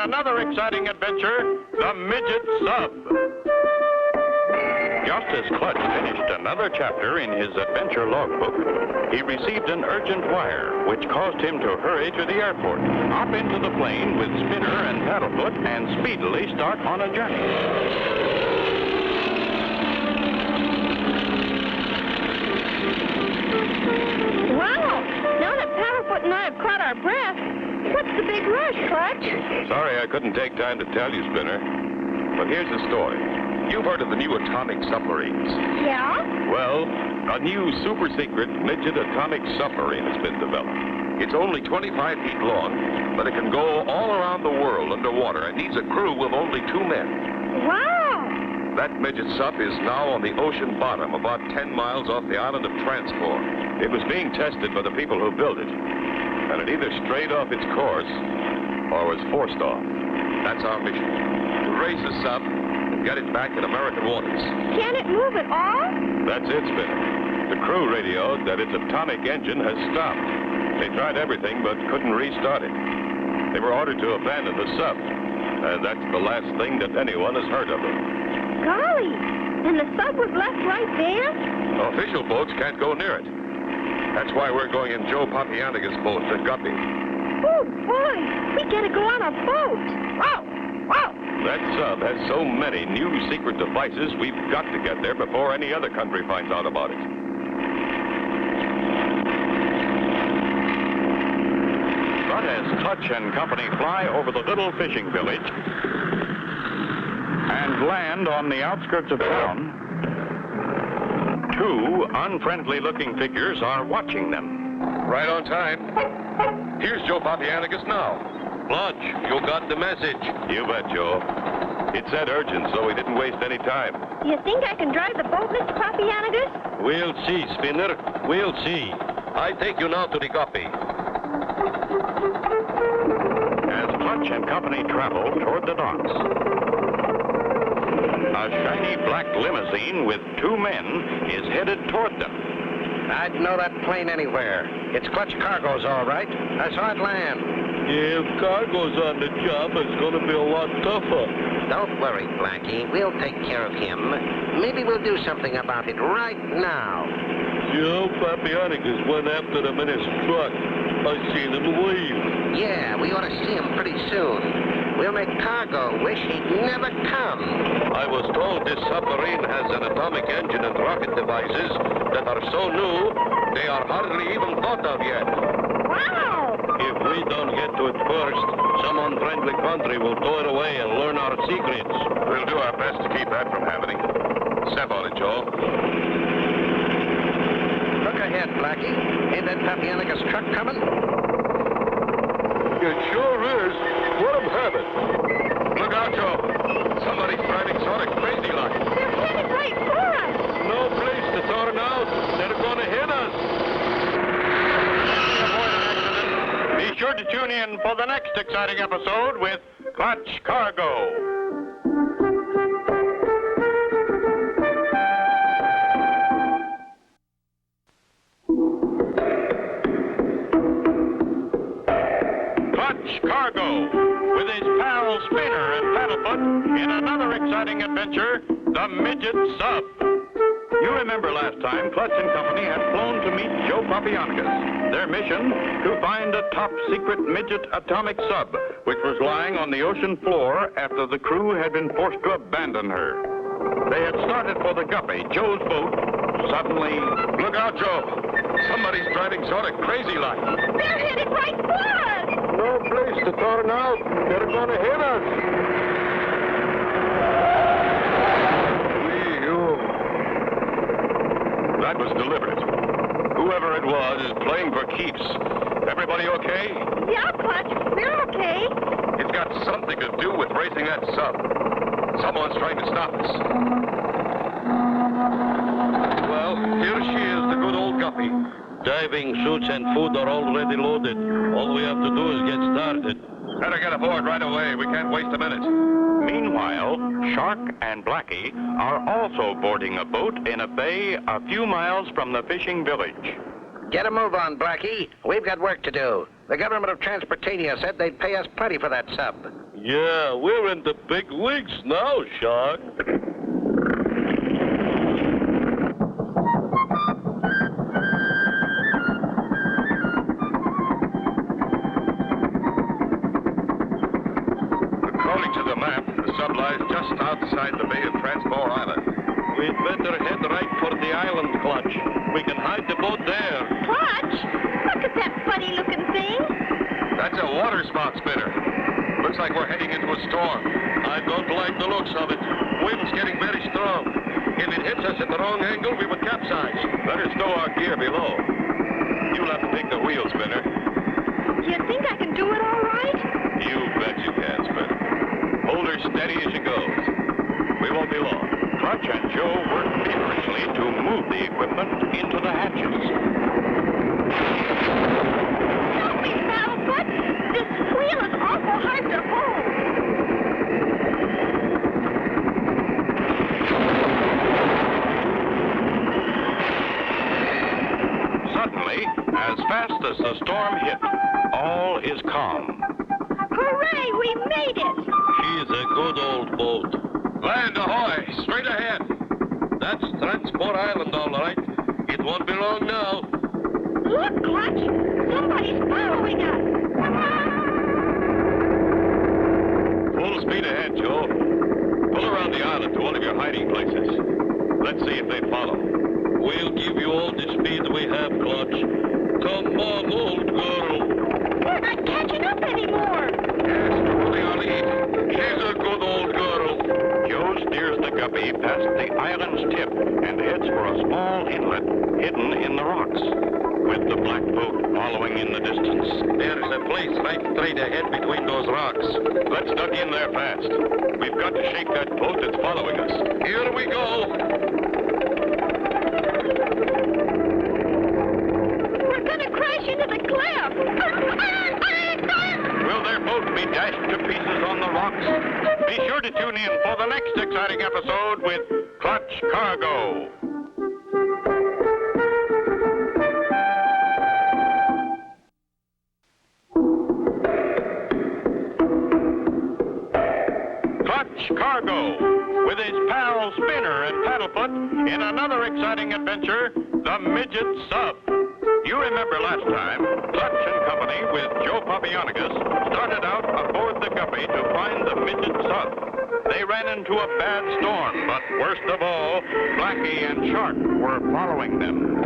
another exciting adventure, the Midget Sub. Just as Clutch finished another chapter in his adventure logbook, he received an urgent wire, which caused him to hurry to the airport, hop into the plane with Spinner and Paddlefoot, and speedily start on a journey. Wow! Now that Paddlefoot and I have caught our breath, what's the big rush, Clutch? Sorry I couldn't take time to tell you, Spinner. But here's the story. You've heard of the new atomic submarines. Yeah? Well, a new super-secret midget atomic submarine has been developed. It's only 25 feet long, but it can go all around the world underwater and needs a crew with only 2 men. Wow! That midget sub is now on the ocean bottom, about 10 miles off the island of Transport. It was being tested by the people who built it, and it either strayed off its course or was forced off. That's our mission, to raise the sub and get it back in American waters. Can it move at all? That's it, Spinner. The crew radioed that its atomic engine has stopped. They tried everything but couldn't restart it. They were ordered to abandon the sub, and that's the last thing that anyone has heard of them. Golly! And the sub was left right there? Official boats can't go near it. That's why we're going in Joe Papianiga's boat, the Guppy. Oh, boy! We gotta go on a boat! Wow! Wow! That sub has so many new secret devices, we've got to get there before any other country finds out about it. But as Clutch and company fly over the little fishing village and land on the outskirts of town, 2 unfriendly-looking figures are watching them. Right on time. Here's Joe Papianigas now. Clutch, you got the message. You bet, Joe. It said urgent, so we didn't waste any time. You think I can drive the boat, Mr. Papianigas? We'll see, Spinner. We'll see. I take you now to the Guppy. As Clutch and company travel toward the docks, a shiny black limousine with 2 men is headed toward them. I'd know that plane anywhere. It's Clutch Cargo's, all right. I saw it land. Yeah, if Cargo's on the job, it's going to be a lot tougher. Don't worry, Blackie. We'll take care of him. Maybe we'll do something about it right now. Joe Papianigas went after them in his truck. I seen him leave. Yeah, we ought to see him pretty soon. We'll make Cargo wish he'd never come. I was told this submarine has an atomic engine and rocket devices that are so new, they are hardly even thought of yet. Wow! If we don't get to it first, some unfriendly country will tow it away and learn our secrets. We'll do our best to keep that from happening. Step on it, Joe. Look ahead, Blackie. Ain't that Papianigas truck coming? It sure is. Let him have it. Look out, Joe. Somebody's driving sort of crazy like. They're headed right for us! No place to turn out. They're going to hit us. Be sure to tune in for the next exciting episode with Clutch Cargo. Clutch Cargo, with his pals Spinner and Paddlefoot in another exciting adventure, the Midget Sub. You remember last time Clutch and company had flown to meet Joe Papianigas. Their mission, to find a top-secret midget atomic sub, which was lying on the ocean floor after the crew had been forced to abandon her. They had started for the Guppy, Joe's boat. Suddenly, look out, Joe. Somebody's driving sort of crazy like. They're headed right for us! No place to turn out. They're going to hit us. That was deliberate. Whoever it was is playing for keeps. Everybody okay? Yeah, Clutch, we're okay. It's got something to do with racing that sub. Someone's trying to stop us. Well, here she is, the good old Guppy. Diving suits and food are already loaded. All we have to do is get started. Better get aboard right away. We can't waste a minute. Meanwhile, Shark and Blackie are also boarding a boat in a bay a few miles from the fishing village. Get a move on, Blackie. We've got work to do. The government of Transportania said they'd pay us plenty for that sub. Yeah, we're in the big leagues now, Shark. According to the map, the sub lies just outside the Bay of Transport Island. We'd better head right for the island, Clutch. We can hide the boat there. Clutch? Look at that funny-looking thing. That's a water spout spinner. Looks like we're heading into a storm. I don't like the looks of it. Wind's getting very strong. If it hits us at the wrong angle, we would capsize. Better stow our gear below. You'll have to take the wheel, Spinner. Do you think I can do it all right? You bet you can, Spinner. Hold her steady as she goes. We won't be long. Clutch and Joe work feverishly to move the equipment into the hatches. Help me, Paddlefoot. This wheel is awful hard to hold. Suddenly, as fast as the storm hit, all is calm. Hooray, we made it. She's a good old boat. Land ahoy! Straight ahead! That's Transport Island, all right. It won't be long now. Look, Clutch. Somebody's following us. Full speed ahead, Joe. Pull around the island to one of your hiding places. Let's see if they follow. We'll give you all the speed we have, Clutch. Come on, old girl. We're not catching up anymore. Yes, holding our lead. She's a good old girl. Joe steers the guppy past the island's tip and heads for a small inlet hidden in the rocks, with the black boat following in the distance. There's a place right straight ahead between those rocks. Let's duck in there fast. We've got to shake that boat that's following us. Here we go. We're going to crash into the cliff. Will their boat be dashed to pieces on the rocks? Be sure to tune in for the next exciting episode with Clutch Cargo. Clutch Cargo, with his pals Spinner and Paddlefoot in another exciting adventure, the Midget Sub. You remember last time, Clutch and Company with Joe Papianagus started out aboard the Guppy to find the Midget Sub. They ran into a bad storm, but worst of all, Blackie and Shark were following them.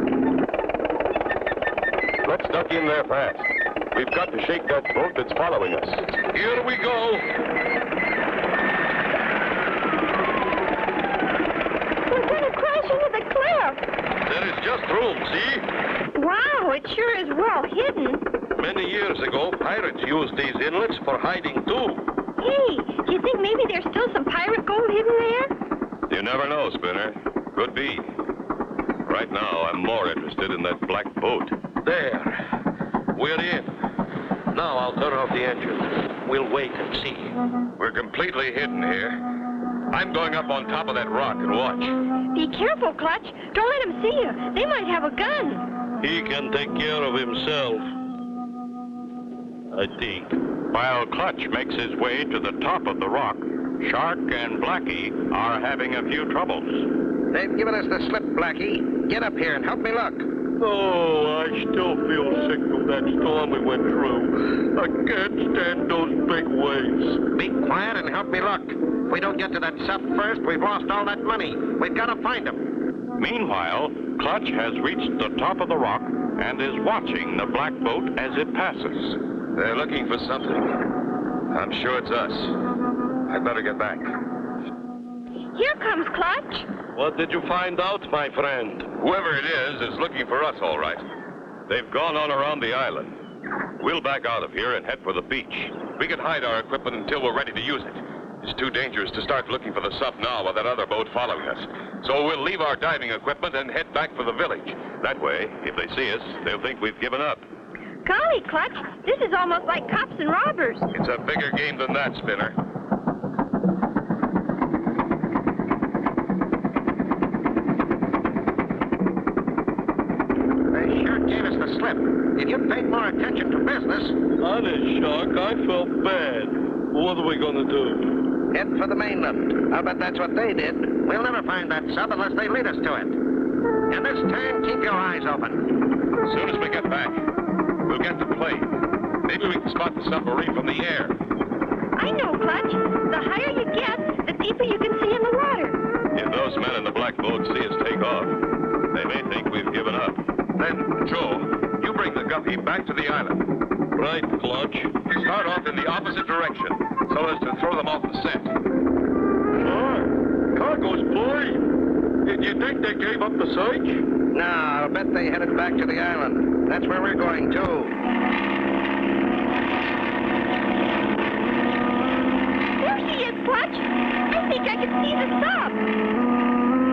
Let's duck in there fast. We've got to shake that boat that's following us. Here we go. We're going to crash into the cliff. There is just room, see? Wow, it sure is well hidden. Many years ago, pirates used these inlets for hiding, too. Hey, do you think maybe there's still some pirate gold hidden there? You never know, Spinner. Could be. Right now, I'm more interested in that black boat. There. We're in. Now I'll turn off the engine. We'll wait and see. We're completely hidden here. I'm going up on top of that rock and watch. Be careful, Clutch. Don't let them see you. They might have a gun. He can take care of himself, I think. While Clutch makes his way to the top of the rock, Shark and Blackie are having a few troubles. They've given us the slip, Blackie. Get up here and help me look. Oh, I still feel sick from that storm we went through. I can't stand those big waves. Be quiet and help me look. If we don't get to that sub first, we've lost all that money. We've got to find them. Meanwhile, Clutch has reached the top of the rock and is watching the black boat as it passes. They're looking for something. I'm sure it's us. I'd better get back. Here comes Clutch. What did you find out, my friend? Whoever it is looking for us, all right. They've gone on around the island. We'll back out of here and head for the beach. We can hide our equipment until we're ready to use it. It's too dangerous to start looking for the sub now with that other boat following us. So we'll leave our diving equipment and head back for the village. That way, if they see us, they'll think we've given up. Golly, Clutch, this is almost like cops and robbers. It's a bigger game than that, Spinner. They sure gave us the slip. If you'd paid more attention to business... Honest, Shark, I felt bad. What are we going to do? Head for the mainland. I'll bet that's what they did. We'll never find that sub unless they lead us to it. And this time, keep your eyes open. As soon as we get back, we'll get the plane. Maybe we can spot the submarine from the air. I know, Clutch. The higher you get, the deeper you can see in the water. If those men in the black boat see us take off, they may think we've given up. Then, Joe, you bring the guppy back to the island. Right, Clutch. Start off in the opposite direction, so as to throw them off the scent. Cargo's flying. Did you think they gave up the search? No, I'll bet they headed back to the island. That's where we're going, too. There she is, Clutch. I think I can see the sub.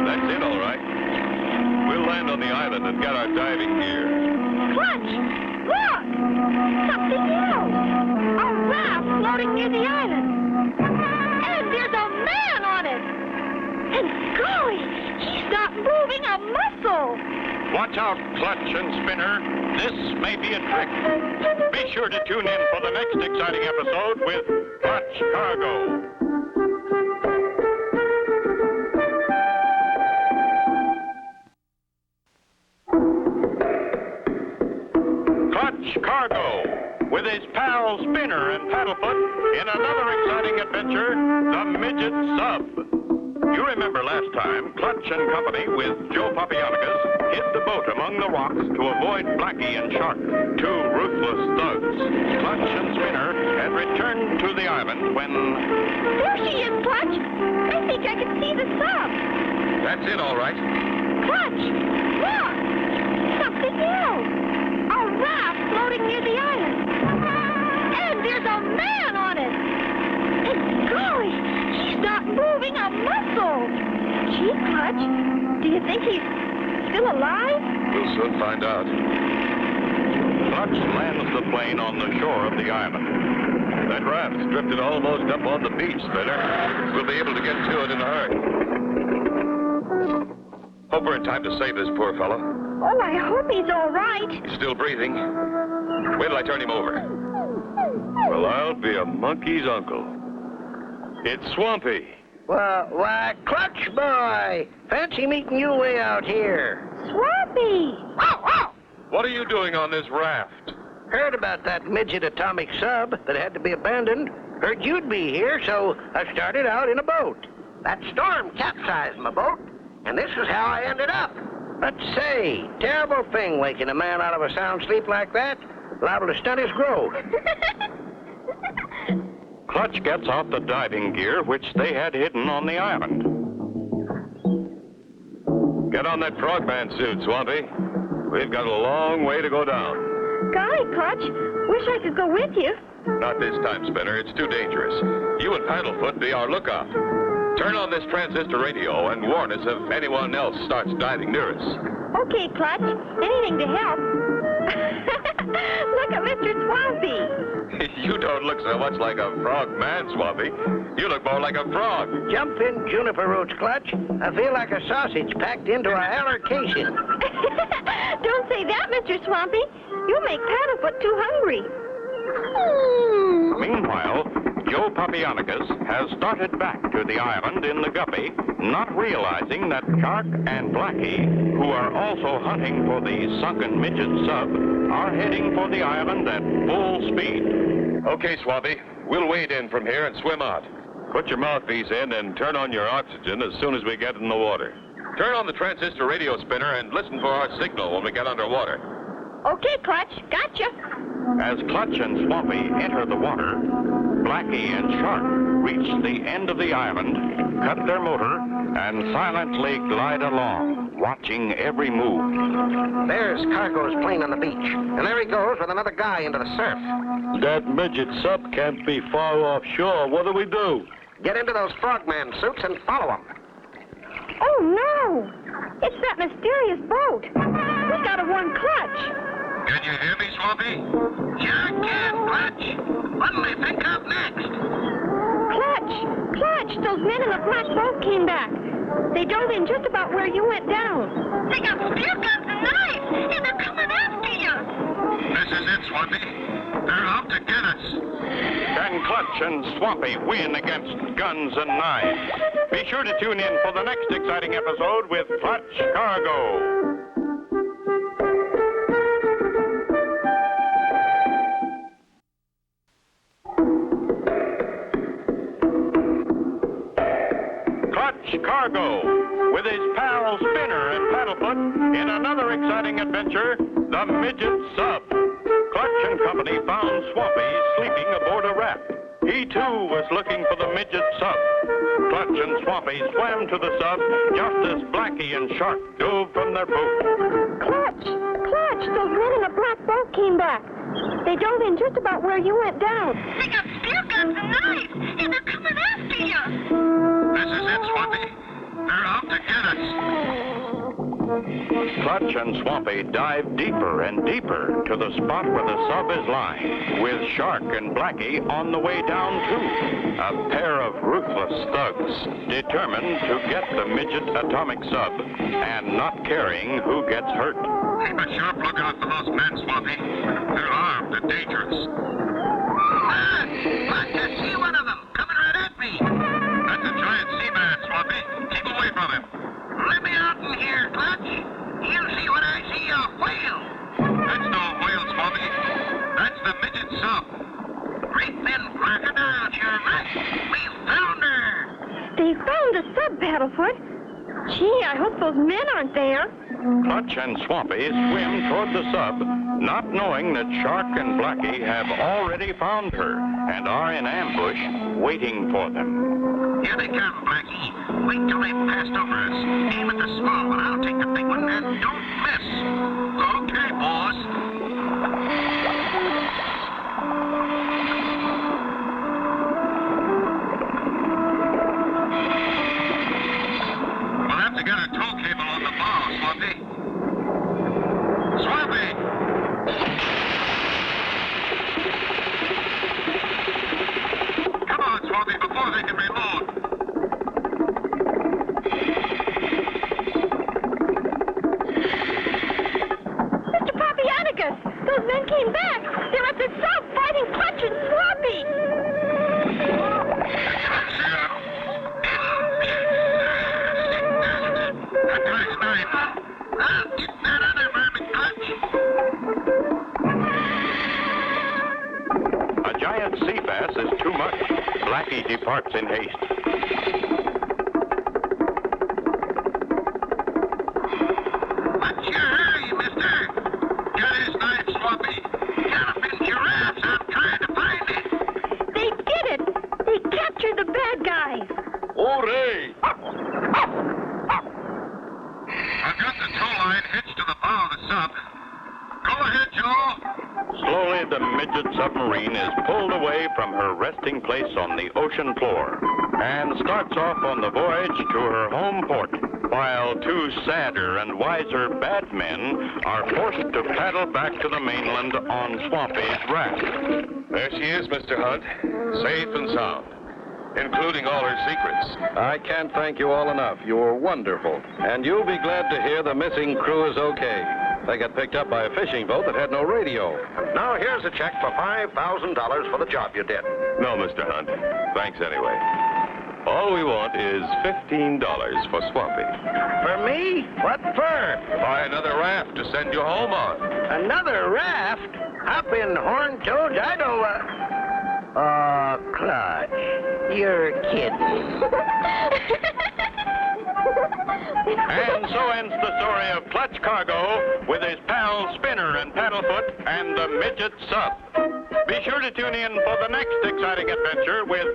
That's it, all right. We'll land on the island and get our diving gear. Clutch, look! Something else. A raft floating near the island. And there's a man on it. And golly, he's not moving a muscle. Watch out, Clutch and Spinner. This may be a trick. Be sure to tune in for the next exciting episode with Clutch Cargo. Clutch Cargo, with his pals Spinner and Paddlefoot in another exciting adventure, the Midget Sub. You remember last time, Clutch and company with Joe Papianicus hid the boat among the rocks to avoid Blackie and Shark, two ruthless thugs. Clutch and Spinner had returned to the island when... There she is, Clutch. I think I can see the sub. That's it, all right. Clutch, look! Something else. A raft floating near the island. And there's a man on it. And golly, he's not moving a muscle. Gee, Clutch, do you think he's still alive? We'll soon find out. Clutch lands the plane on the shore of the island. That raft's drifted almost up on the beach, Spinner. We'll be able to get to it in a hurry. Hope we're in time to save this poor fellow. Oh, I hope he's all right. He's still breathing. Wait till I turn him over. Well, I'll be a monkey's uncle. It's Swampy. Well, why, Clutch boy! Fancy meeting you way out here. Swampy! What are you doing on this raft? Heard about that midget atomic sub that had to be abandoned. Heard you'd be here, so I started out in a boat. That storm capsized my boat, and this is how I ended up. But say, terrible thing waking a man out of a sound sleep like that. Liable to stunt his growth. Clutch gets out the diving gear, which they had hidden on the island. Get on that frogman suit, Swampy. We've got a long way to go down. Golly, Clutch, wish I could go with you. Not this time, Spinner. It's too dangerous. You and Paddlefoot be our lookout. Turn on this transistor radio and warn us if anyone else starts diving near us. Okay, Clutch. Anything to help. Look at Mr. Swampy. You don't look so much like a frog man, Swampy. You look more like a frog. Jump in juniper roots, Clutch. I feel like a sausage packed into a halercation. Don't say that, Mr. Swampy. You'll make Paddlefoot too hungry. Meanwhile, Joe Papianicus has started back to the island in the Guppy, not realizing that Shark and Blackie, who are also hunting for the sunken midget sub, are heading for the island at full speed. Okay, Swampy, we'll wade in from here and swim out. Put your mouthpiece in and turn on your oxygen as soon as we get in the water. Turn on the transistor radio, Spinner, and listen for our signal when we get underwater. Okay, Clutch. Gotcha. As Clutch and Swampy enter the water, Blackie and Shark reach the end of the island, cut their motor, and silently glide along, watching every move. There's Cargo's plane on the beach, and there he goes with another guy into the surf. That midget sub can't be far offshore. What do we do? Get into those frogman suits and follow him. Oh, no. It's that mysterious boat. We gotta warn Clutch. Can you hear me, Swampy? Sure can, Clutch. What'll they think of next? Clutch, those men in the black boat came back. They dove in just about where you went down. They got spear guns and knives, and they're coming after you. This is it, Swampy. They're out to get us. Can Clutch and Swampy win against guns and knives? Be sure to tune in for the next exciting episode with Clutch Cargo. Clutch Cargo, with his pal Spinner and Paddlefoot in another exciting adventure, the Midget Sub. Clutch and Company found Swampy sleeping aboard a raft. He, too, was looking for the Midget Sub. Clutch and Swampy swam to the sub just as Blackie and Shark dove from their boat. Clutch! Clutch! Those red and a black boat came back. They dove in just about where you went down. They got spear guns and knives, and they're coming after you. This is it, Swampy. They're out to get us. Clutch and Swampy dive deeper and deeper to the spot where the sub is lying, with Shark and Blackie on the way down too. A pair of ruthless thugs, determined to get the midget atomic sub, and not caring who gets hurt. Keep a sharp lookout for those men, Swampy. They're armed and dangerous. I see one of them coming right at me. That's a giant sea man, Swampy. Keep away from him. Let me out in here, Clutch. You see what I see, a whale. That's no whale, Swampy. That's the midget sub. Great big crocodile, you're right. We found her. They found the sub, Paddlefoot. Gee, I hope those men aren't there. Clutch and Swampy swim toward the sub, not knowing that Shark and Blackie have already found her and are in ambush, waiting for them. Here they come, Blackie. Wait till they've passed over us. Aim at the small one. I'll take the big one, and don't miss. Okay, boss. We'll have to get a tow cable on the bow, Swampy. Swampy! Come on, Swampy, before they can reload. Mr. Papianicus, those men came back. They're at the sub fighting Clutch and Swampy. That guy's knife. I'll get that other vermin, Clutch. A giant sea bass is too much. Blackie departs in haste. What's your hurry, mister? Get his knife, Swampy. Galloping giraffes. I'm trying to find it. They did it. They captured the bad guys. Hooray! I've got the tow line hitched to the bow of the sub. Go ahead, Joe. Slowly, the Midget Submarine is pulled away from her resting place on the ocean floor and starts off on the voyage to her home port, while two sadder and wiser bad men are forced to paddle back to the mainland on Swampy's raft. There she is, Mr. Hunt. Safe and sound, including all her secrets. I can't thank you all enough. You were wonderful. And you'll be glad to hear the missing crew is okay. They got picked up by a fishing boat that had no radio. Now here's a check for $5,000 for the job you did. No, Mr. Hunt. Thanks anyway. All we want is $15 for Swampy. For me? What for? Buy another raft to send you home on. Another raft? Hop in, horn toads. I know. Clutch, you're kidding. And so ends the story of Clutch Cargo with his pals Spinner and Paddlefoot and the Midget Sub. Be sure to tune in for the next exciting adventure with